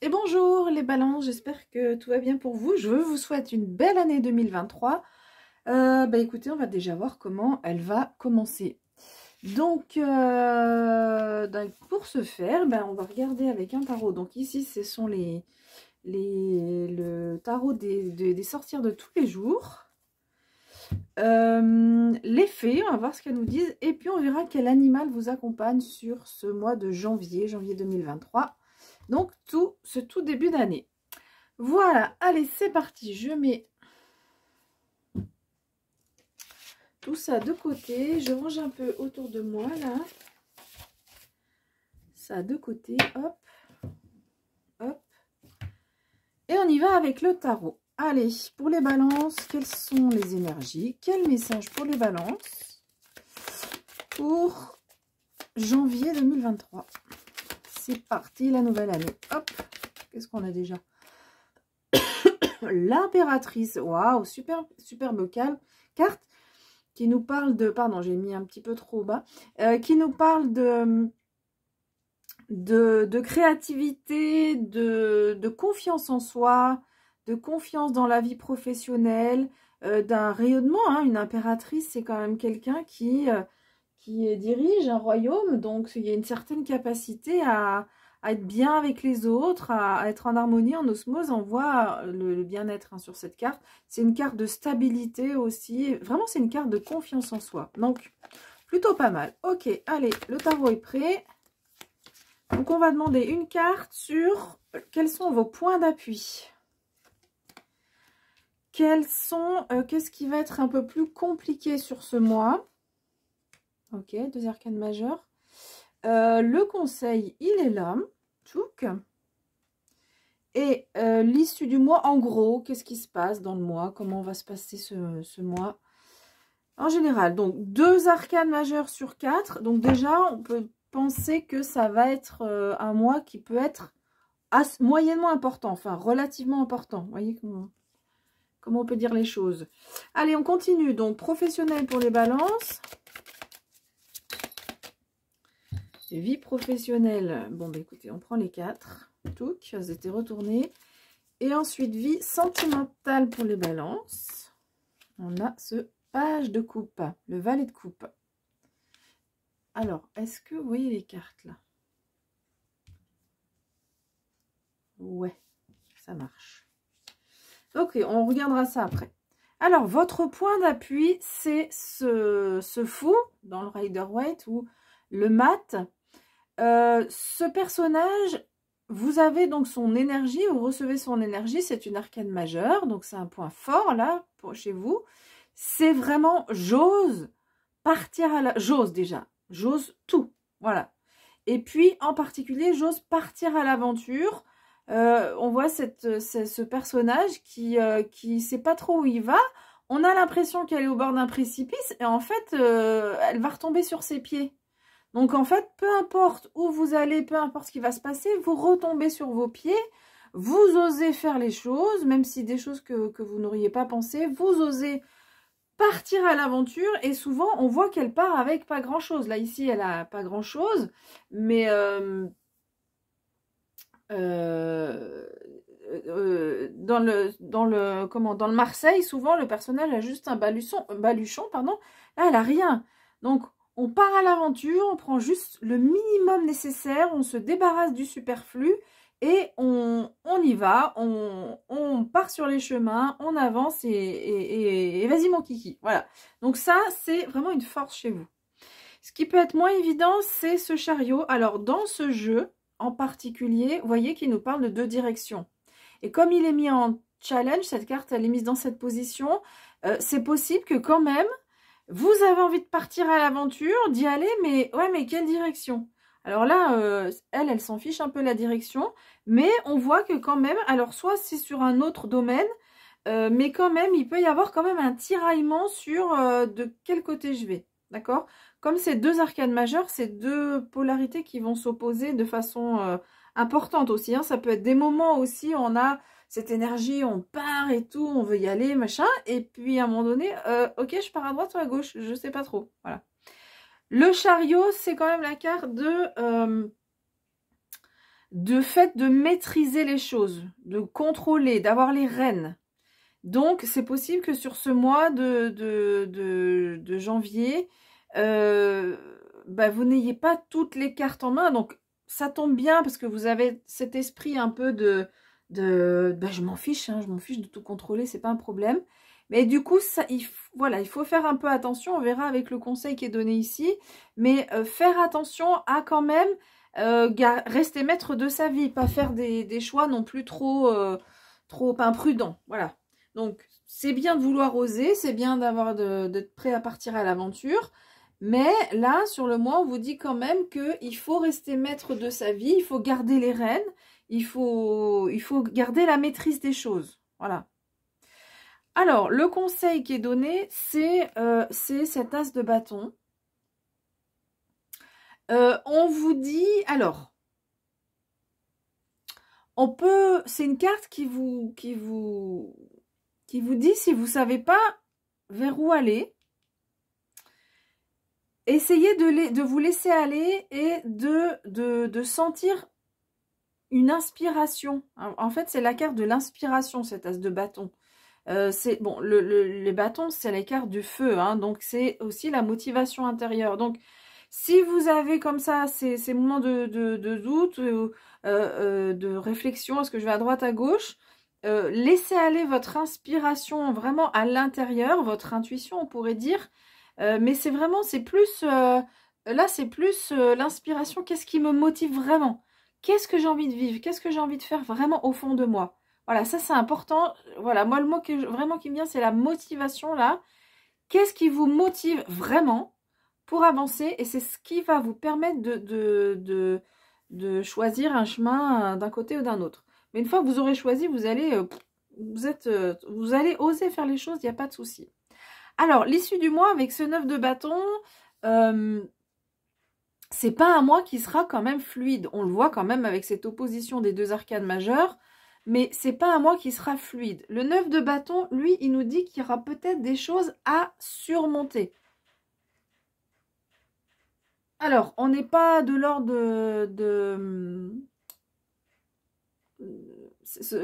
Et bonjour les balances, j'espère que tout va bien pour vous. Je vous souhaite une belle année 2023. Écoutez, on va déjà voir comment elle va commencer. Donc, pour ce faire, on va regarder avec un tarot. Donc ici, ce sont le tarot des sorcières de tous les jours. Les fées, on va voir ce qu'elles nous disent. Et puis, on verra quel animal vous accompagne sur ce mois de janvier 2023. Donc, ce tout début d'année. Voilà, allez, c'est parti. Je mets tout ça de côté. Je range un peu autour de moi, là. Ça de côté, hop, hop. Et on y va avec le tarot. Allez, pour les balances, quelles sont les énergies? Quel message pour les balances pour janvier 2023? C'est parti, la nouvelle année. Hop, qu'est-ce qu'on a déjà? L'impératrice. Waouh, superbe carte qui nous parle de... Pardon, j'ai mis un petit peu trop bas. Qui nous parle de créativité, de confiance en soi, de confiance dans la vie professionnelle, d'un rayonnement. Hein. Une impératrice, c'est quand même quelqu'un qui dirige un royaume, donc il y a une certaine capacité à être bien avec les autres, à être en harmonie, en osmose. On voit le bien-être sur cette carte. C'est une carte de stabilité aussi. Vraiment, c'est une carte de confiance en soi. Donc, plutôt pas mal. Ok, allez, le tarot est prêt. Donc, on va demander une carte sur quels sont vos points d'appui. Qu'est-ce qui va être un peu plus compliqué sur ce mois? Ok, 2 arcanes majeures. Le conseil, il est là. Tchouk. Et l'issue du mois, en gros, qu'est-ce qui se passe dans le mois? Comment va se passer ce mois? En général, donc 2 arcanes majeures sur 4. Donc déjà, on peut penser que ça va être un mois qui peut être moyennement important. Enfin, relativement important. Vous voyez comment on peut dire les choses. Allez, on continue. Donc, professionnel pour les balances. Vie professionnelle, bon écoutez, on prend les 4, touc, elles étaient retournées. Et ensuite, vie sentimentale pour les balances. On a ce page de coupe, le valet de coupe. Alors, est-ce que vous voyez les cartes là? Ouais, ça marche. Ok, on regardera ça après. Alors, votre point d'appui, c'est ce fou dans le Rider-Waite ou le mat. Ce personnage, vous avez donc son énergie, vous recevez son énergie, c'est une arcane majeure, donc c'est un point fort là, chez vous. C'est vraiment, j'ose partir à la... J'ose déjà, j'ose tout, voilà. Et puis, en particulier, j'ose partir à l'aventure. On voit ce personnage qui sait pas trop où il va. On a l'impression qu'elle est au bord d'un précipice et en fait, elle va retomber sur ses pieds. Donc, en fait, peu importe où vous allez, peu importe ce qui va se passer, vous retombez sur vos pieds, vous osez faire les choses, même si des choses que vous n'auriez pas pensé, vous osez partir à l'aventure et souvent, on voit qu'elle part avec pas grand-chose. Là, ici, elle a pas grand-chose, mais dans le Marseille, souvent, le personnage a juste un baluchon, pardon. Là, elle a rien. Donc, on part à l'aventure, on prend juste le minimum nécessaire, on se débarrasse du superflu et on y va, on part sur les chemins, on avance et vas-y mon kiki. Voilà. Donc ça, c'est vraiment une force chez vous. Ce qui peut être moins évident, c'est ce chariot. Alors, dans ce jeu en particulier, vous voyez qu'il nous parle de 2 directions. Et comme il est mis en challenge, cette carte, elle est mise dans cette position, c'est possible que quand même, vous avez envie de partir à l'aventure, d'y aller, mais ouais, mais quelle direction? Alors là, elle s'en fiche un peu la direction, mais on voit que quand même, alors soit c'est sur un autre domaine, mais quand même, il peut y avoir quand même un tiraillement sur de quel côté je vais, d'accord? Comme c'est 2 arcanes majeures, c'est 2 polarités qui vont s'opposer de façon importante aussi. Hein. Ça peut être des moments aussi, on a cette énergie, on part et tout, on veut y aller, machin. Et puis à un moment donné, ok, je pars à droite ou à gauche, je sais pas trop. Voilà. Le chariot, c'est quand même la carte de de fait de maîtriser les choses, de contrôler, d'avoir les rênes. Donc, c'est possible que sur ce mois de janvier, vous n'ayez pas toutes les cartes en main. Donc, ça tombe bien parce que vous avez cet esprit un peu je m'en fiche, hein, je m'en fiche de tout contrôler, c'est pas un problème. Mais du coup, voilà, il faut faire un peu attention. On verra avec le conseil qui est donné ici. Mais faire attention à quand même rester maître de sa vie. Pas faire des choix non plus trop imprudents. Voilà. Donc, c'est bien de vouloir oser. C'est bien d'être prêt à partir à l'aventure. Mais là, sur le mois, on vous dit quand même qu'il faut rester maître de sa vie. Il faut garder les rênes. Il faut garder la maîtrise des choses. Voilà. Alors, le conseil qui est donné, c'est cet as de bâton. On vous dit, alors, c'est une carte qui vous dit, si vous ne savez pas vers où aller, essayez de vous laisser aller et de sentir une inspiration. En fait, c'est la carte de l'inspiration, cet as de bâton. Bon, les bâtons, c'est les cartes du feu, hein, donc c'est aussi la motivation intérieure. Donc, si vous avez comme ça ces moments de doute, de réflexion, est-ce que je vais à droite, à gauche, laissez aller votre inspiration vraiment à l'intérieur, votre intuition, on pourrait dire. Mais c'est vraiment, là, c'est plus l'inspiration. Qu'est-ce qui me motive vraiment? Qu'est-ce que j'ai envie de vivre? Qu'est-ce que j'ai envie de faire vraiment au fond de moi? Voilà, ça c'est important. Voilà, moi le mot vraiment qui me vient, c'est la motivation là. Qu'est-ce qui vous motive vraiment pour avancer? Et c'est ce qui va vous permettre de choisir un chemin d'un côté ou d'un autre. Mais une fois que vous aurez choisi, vous allez oser faire les choses, il n'y a pas de souci. Alors, l'issue du mois avec ce 9 de bâton, c'est pas un mois qui sera quand même fluide. On le voit quand même avec cette opposition des deux arcanes majeures. Mais c'est pas un mois qui sera fluide. Le 9 de bâton, lui, il nous dit qu'il y aura peut-être des choses à surmonter. Alors, on n'est pas de l'ordre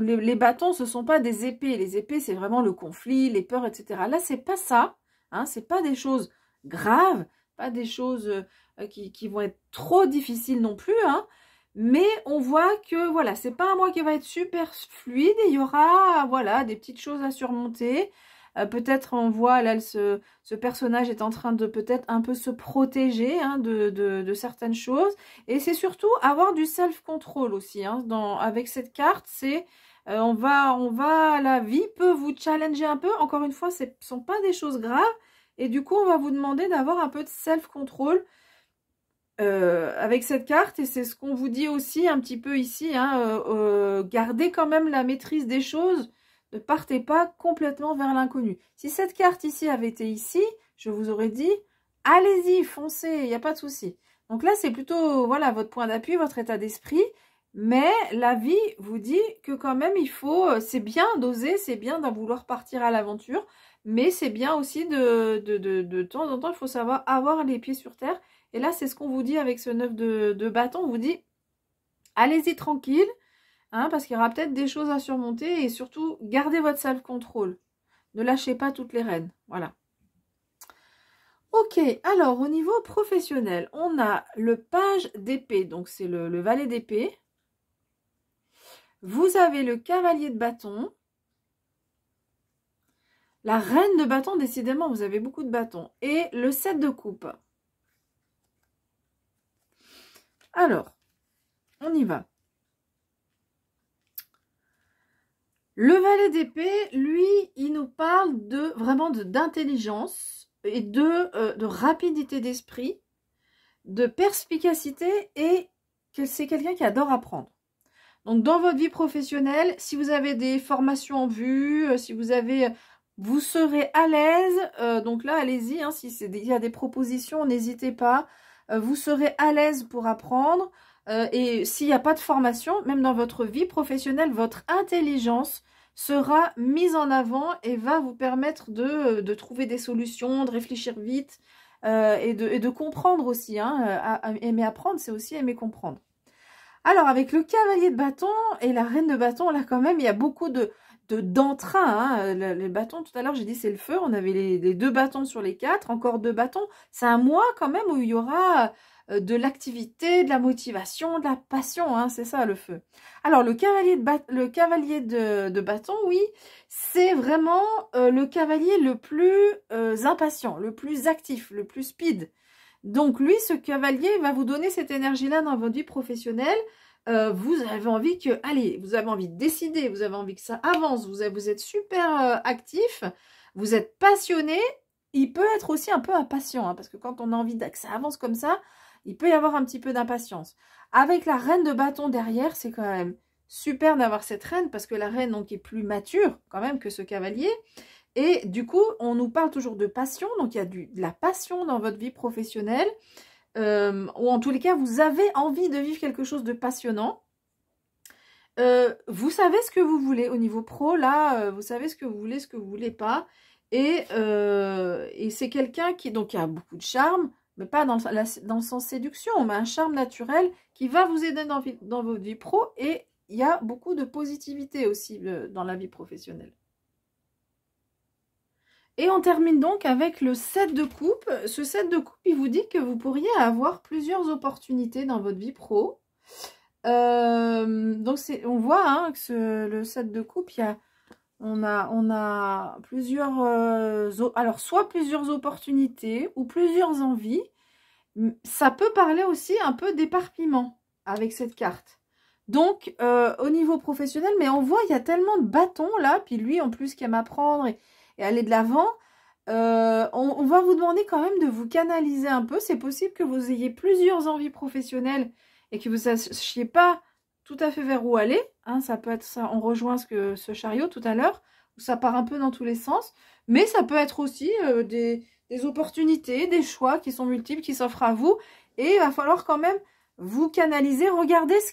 les bâtons, ce ne sont pas des épées. Les épées, c'est vraiment le conflit, les peurs, etc. Là, c'est pas ça. Hein, c'est pas des choses graves, pas des choses qui vont être trop difficiles non plus. Hein. Mais on voit que, voilà, c'est pas un mois qui va être super fluide. Et il y aura, voilà, des petites choses à surmonter. Peut-être on voit, là, ce personnage est en train de peut-être un peu se protéger hein, de certaines choses. Et c'est surtout avoir du self-control aussi. Hein, avec cette carte, c'est la vie peut vous challenger un peu. Encore une fois, ce ne sont pas des choses graves. Et du coup, on va vous demander d'avoir un peu de self-control avec cette carte. Et c'est ce qu'on vous dit aussi un petit peu ici. Hein, gardez quand même la maîtrise des choses. Ne partez pas complètement vers l'inconnu. Si cette carte ici avait été ici, je vous aurais dit, allez-y, foncez, il n'y a pas de souci. Donc là, c'est plutôt, voilà, votre point d'appui, votre état d'esprit. Mais la vie vous dit que quand même, c'est bien d'oser, c'est bien d'en vouloir partir à l'aventure. Mais c'est bien aussi de temps en temps, il faut savoir avoir les pieds sur terre. Et là, c'est ce qu'on vous dit avec ce 9 de bâton. On vous dit, allez-y tranquille. Hein, parce qu'il y aura peut-être des choses à surmonter et surtout, gardez votre self-control. Ne lâchez pas toutes les rênes. Voilà. Ok, alors au niveau professionnel, on a le page d'épée, donc c'est le valet d'épée. Vous avez le cavalier de bâton. La reine de bâton, décidément, vous avez beaucoup de bâtons. Et le 7 de coupe. Alors, on y va. Le valet d'épée, lui, il nous parle vraiment d'intelligence et de rapidité d'esprit, de perspicacité et que c'est quelqu'un qui adore apprendre. Donc, dans votre vie professionnelle, si vous avez des formations en vue, vous serez à l'aise. Donc là, allez-y, hein, il y a des propositions, n'hésitez pas. Vous serez à l'aise pour apprendre. Et s'il n'y a pas de formation, même dans votre vie professionnelle, votre intelligence sera mise en avant et va vous permettre de trouver des solutions, de réfléchir vite et de comprendre aussi. Hein. Aimer apprendre, c'est aussi aimer comprendre. Alors, avec le cavalier de bâton et la reine de bâton, là, quand même, il y a beaucoup d'entrain. Hein. Les bâtons, tout à l'heure, j'ai dit c'est le feu. On avait les 2 bâtons sur les 4, encore 2 bâtons. C'est un mois, quand même, où il y aura de l'activité, de la motivation, de la passion. Hein. C'est ça, le feu. Alors, le cavalier de bâton, oui, c'est vraiment le cavalier le plus impatient, le plus actif, le plus speed. Donc lui, ce cavalier va vous donner cette énergie-là dans votre vie professionnelle. Vous avez envie que, allez, vous avez envie de décider, vous avez envie que ça avance, vous êtes super actif, vous êtes passionné. Il peut être aussi un peu impatient, hein, parce que quand on a envie que ça avance comme ça, il peut y avoir un petit peu d'impatience. Avec la reine de bâton derrière, c'est quand même super d'avoir cette reine, parce que la reine donc est plus mature quand même que ce cavalier. Et du coup, on nous parle toujours de passion, donc il y a de la passion dans votre vie professionnelle, ou en tous les cas, vous avez envie de vivre quelque chose de passionnant. Vous savez ce que vous voulez au niveau pro, là, vous savez ce que vous voulez pas. Et c'est quelqu'un qui a beaucoup de charme, mais pas dans le sens séduction, mais un charme naturel qui va vous aider dans votre vie pro. Et il y a beaucoup de positivité aussi dans la vie professionnelle. Et on termine donc avec le 7 de coupe. Ce 7 de coupe, il vous dit que vous pourriez avoir plusieurs opportunités dans votre vie pro. Donc on voit hein, que le 7 de coupe, on a plusieurs... alors, soit plusieurs opportunités ou plusieurs envies. Ça peut parler aussi un peu d'éparpillement avec cette carte. Donc, au niveau professionnel, mais on voit, il y a tellement de bâtons là. Puis lui, en plus, qui aime apprendre et aller de l'avant, on va vous demander quand même de vous canaliser un peu. C'est possible que vous ayez plusieurs envies professionnelles et que vous ne sachiez pas tout à fait vers où aller. Hein, ça peut être ça, on rejoint ce chariot tout à l'heure, où ça part un peu dans tous les sens. Mais ça peut être aussi des opportunités, des choix qui sont multiples, qui s'offrent à vous. Et il va falloir quand même vous canaliser. Regardez ce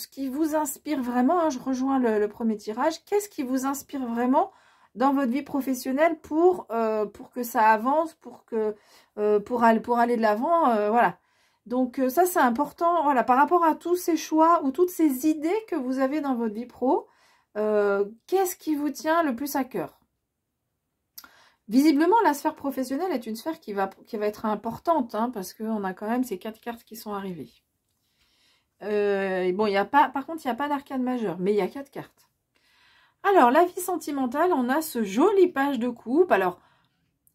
qui vous inspire vraiment. Hein, je rejoins le premier tirage. Qu'est-ce qui vous inspire vraiment dans votre vie professionnelle pour que ça avance, pour aller de l'avant, voilà. Donc ça c'est important, voilà, par rapport à tous ces choix ou toutes ces idées que vous avez dans votre vie pro, qu'est-ce qui vous tient le plus à cœur? Visiblement, la sphère professionnelle est une sphère qui va être importante, hein, parce qu'on a quand même ces 4 cartes qui sont arrivées. Bon, par contre, il n'y a pas d'arcane majeur, mais il y a 4 cartes. Alors, la vie sentimentale, on a ce joli page de coupe. Alors,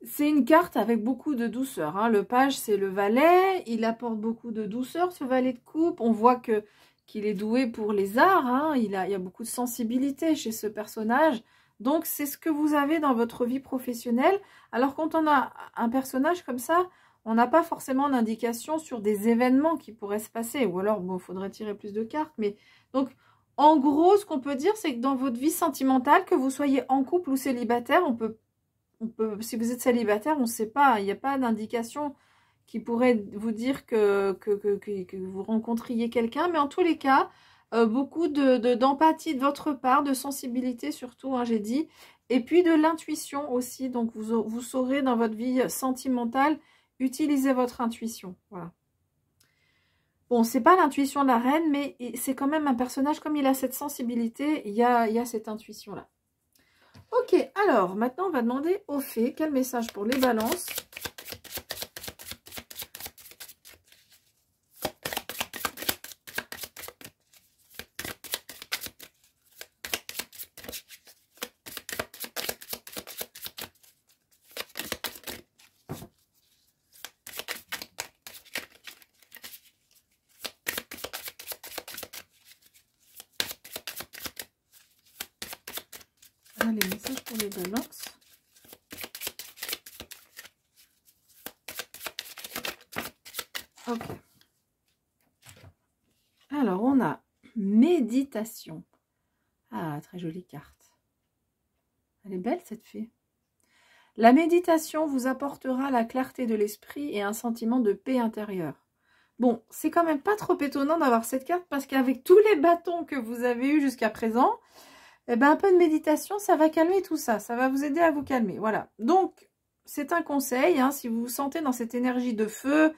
c'est une carte avec beaucoup de douceur. Hein. Le page, c'est le valet. Il apporte beaucoup de douceur, ce valet de coupe. On voit qu'il est doué pour les arts. Hein. Il y a beaucoup de sensibilité chez ce personnage. Donc, c'est ce que vous avez dans votre vie professionnelle. Alors, quand on a un personnage comme ça, on n'a pas forcément d'indication sur des événements qui pourraient se passer. Ou alors, bon, il faudrait tirer plus de cartes. Mais donc, en gros, ce qu'on peut dire, c'est que dans votre vie sentimentale, que vous soyez en couple ou célibataire, si vous êtes célibataire, on ne sait pas, il n'y a pas d'indication qui pourrait vous dire que vous rencontriez quelqu'un. Mais en tous les cas, beaucoup d'empathie de votre part, de sensibilité surtout, hein, j'ai dit. Et puis de l'intuition aussi. Donc, vous saurez dans votre vie sentimentale utiliser votre intuition. Voilà. Bon, c'est pas l'intuition de la reine, mais c'est quand même un personnage, comme il a cette sensibilité, il y a cette intuition-là. Ok, alors, maintenant, on va demander aux fées, quel message pour les balances? Les messages pour les balances. Ok. Alors, on a méditation. Ah, très jolie carte. Elle est belle, cette fée. La méditation vous apportera la clarté de l'esprit et un sentiment de paix intérieure. Bon, c'est quand même pas trop étonnant d'avoir cette carte parce qu'avec tous les bâtons que vous avez eus jusqu'à présent, eh ben, un peu de méditation, ça va calmer tout ça. Ça va vous aider à vous calmer. Voilà. Donc, c'est un conseil. Hein, si vous vous sentez dans cette énergie de feu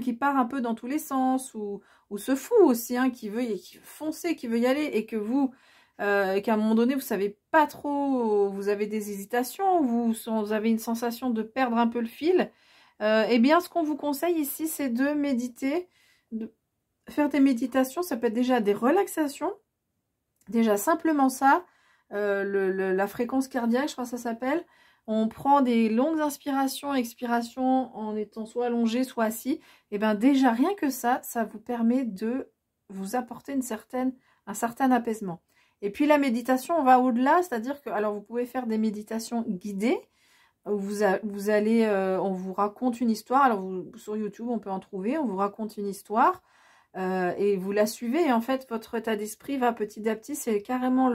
qui part un peu dans tous les sens ou se fout aussi, hein, qui veut foncer, qui veut y aller, et que vous, qu'à un moment donné, vous savez pas trop, vous avez des hésitations, vous avez une sensation de perdre un peu le fil, eh bien, ce qu'on vous conseille ici, c'est de méditer, de faire des méditations. Ça peut être déjà des relaxations, déjà simplement ça, la fréquence cardiaque, je crois que ça s'appelle. On prend des longues inspirations, expirations en étant soit allongé, soit assis. Et bien déjà, rien que ça vous permet de vous apporter un certain apaisement. Et puis la méditation, on va au-delà, c'est-à-dire que, alors vous pouvez faire des méditations guidées. Vous allez, on vous raconte une histoire. Alors sur YouTube, on peut en trouver. On vous raconte une histoire et vous la suivez. Et en fait, votre état d'esprit va petit à petit. C'est carrément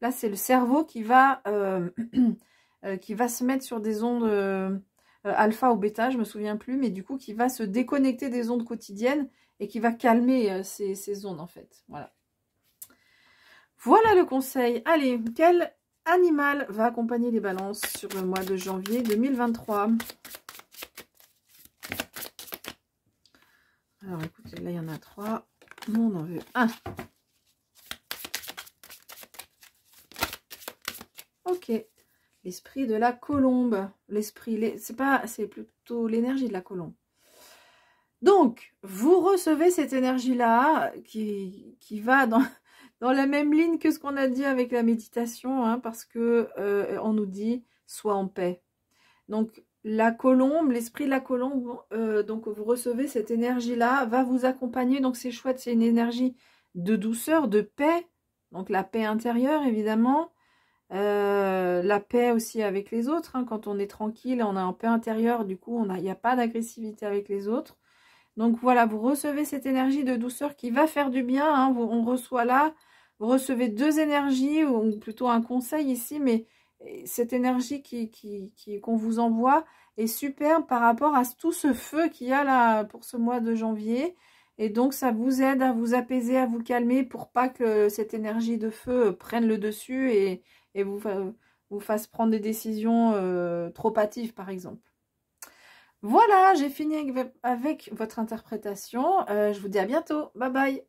là, c'est le cerveau qui va se mettre sur des ondes alpha ou bêta, je me souviens plus, mais du coup qui va se déconnecter des ondes quotidiennes et qui va calmer ces ondes en fait. Voilà le conseil. Allez, quel animal va accompagner les balances sur le mois de janvier 2023? Alors écoutez, là il y en a 3. Nous on en veut 1. Ok. L'esprit de la colombe. C'est plutôt l'énergie de la colombe. Donc, vous recevez cette énergie-là qui va dans la même ligne que ce qu'on a dit avec la méditation, hein, parce que on nous dit « sois en paix ». Donc, la colombe, l'esprit de la colombe, donc vous recevez cette énergie-là, va vous accompagner. Donc, c'est chouette, c'est une énergie de douceur, de paix. Donc, la paix intérieure, évidemment. La paix aussi avec les autres, hein, quand on est tranquille, on a un paix intérieure, du coup il n'y a pas d'agressivité avec les autres. Donc voilà, vous recevez cette énergie de douceur qui va faire du bien, hein, on reçoit là, vous recevez 2 énergies, ou plutôt un conseil ici, mais cette énergie qu'on vous envoie est superbe par rapport à tout ce feu qu'il y a là pour ce mois de janvier. Et donc, ça vous aide à vous apaiser, à vous calmer pour pas que cette énergie de feu prenne le dessus et vous fasse prendre des décisions trop hâtives, par exemple. Voilà, j'ai fini avec votre interprétation. Je vous dis à bientôt. Bye bye.